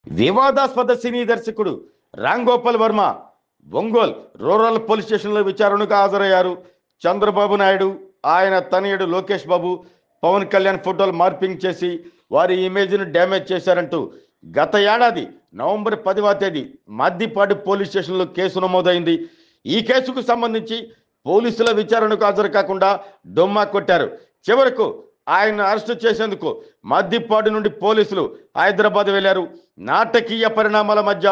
వివాదాస్పద సినీ దర్శకుడు Ram Gopal Varma Ongole rural police స్టేషన్లో విచారణకు హాజరయ్యారు. చంద్రబాబు నాయుడు, ఆయన తనయుడు లోకేష్ బాబు, పవన్ కళ్యాణ్ ఫోటోలు మార్పింగ్ చేసి వారి ఇమేజ్ను డ్యామేజ్ చేశారంటూ గత ఏడాది నవంబర్ 10వ తేదీ మద్దిపాడు పోలీస్ స్టేషన్లో కేసు నమోదైంది. ఈ కేసుకు సంబంధించి పోలీసుల విచారణకు హాజరు కాకుండా డొమ్మా కొట్టారు. చివరకు ఆయన అరెస్టు చేసేందుకు మద్దిపాడు నుండి పోలీసులు హైదరాబాద్ వెళ్లారు. నాటకీయ పరిణామాల మధ్య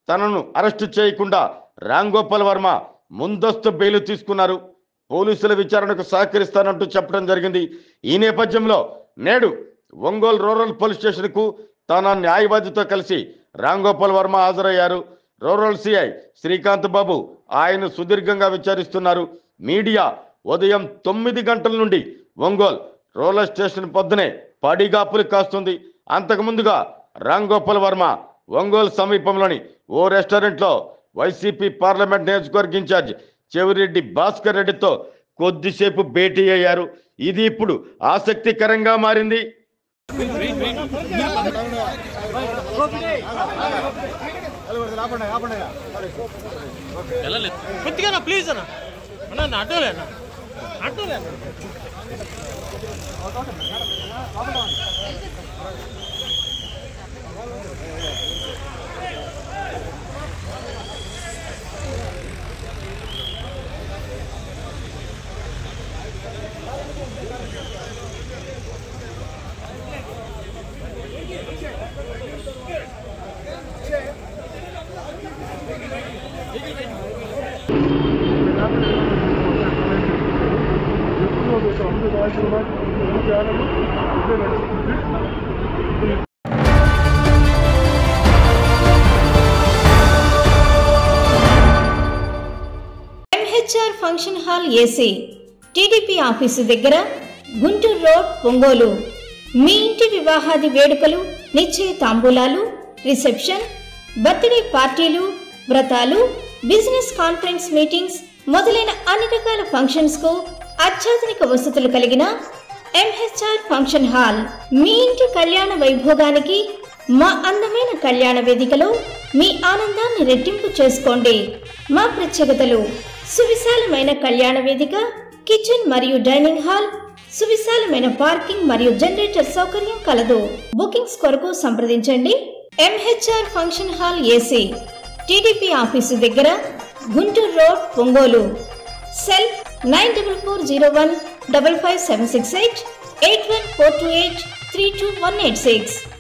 తనను అరెస్టు చేయకుండా రామ్ గోపాల్ వర్మ ముందస్తు బెయిల్ తీసుకున్నారు. పోలీసుల విచారణకు సహకరిస్తానంటూ చెప్పడం జరిగింది. ఈ నేపథ్యంలో నేడు ఒంగోలు రూరల్ పోలీస్ స్టేషన్కు తన న్యాయవాదితో కలిసి రామ్ గోపాల్ వర్మ హాజరయ్యారు. రూరల్ సిఐ శ్రీకాంత్ బాబు ఆయన సుదీర్ఘంగా విచారిస్తున్నారు. మీడియా ఉదయం 9 గంటల నుండి ఒంగోలు రూరల్ స్టేషన్ పొద్దునే పడిగాపులు కాస్తుంది. అంతకుముందుగా రామ్ గోపాల్ వర్మ ఒంగోలు సమీపంలోని ఓ రెస్టారెంట్లో వైసీపీ పార్లమెంట్ నియోజకవర్గ ఇన్ఛార్జ్ చెవిరెడ్డి భాస్కర్ రెడ్డితో కొద్దిసేపు భేటీ అయ్యారు. ఇది ఇప్పుడు ఆసక్తికరంగా మారింది. ప్లీజ్ అన్న ఆటోలేనా MHR function hall AC TDP office దగ్గర, గుంటూరు రోడ్, ఒంగోలు. మీ ఇంటి వివాహాది వేడుకలు, నిశ్చయ తాంబూలాలు, రిసెప్షన్, బర్త్డే పార్టీలు, వ్రతాలు, బిజినెస్ కాన్ఫరెన్స్ మీటింగ్స్ మొదలైన అన్ని రకాల ఫంక్షన్స్ కు అత్యాధునిక వసతులు కలిగిన ఎంహెచ్ఆర్ ఫంక్షన్ హాల్ మీ ఇంటి కళ్యాణ వైభోగానికి మా అందమైన కళ్యాణ వేదికలో మీ ఆనందాన్ని రెట్టింపు చేసుకోండి. మా ప్రత్యేకతలు: సువిశాలమైన కళ్యాణ వేదిక, కిచెన్ మరియు డైనింగ్ హాల్, సువిశాలమైన పార్కింగ్ మరియు జనరేటర్ సౌకర్యం కలదు. బుకింగ్స్ కొరకు సంప్రదించండి. MHR function hall AC, TDP office దగ్గర, గుంటూరు రోడ్, ఒంగోలు. సెల్ 9440155768 8142832186.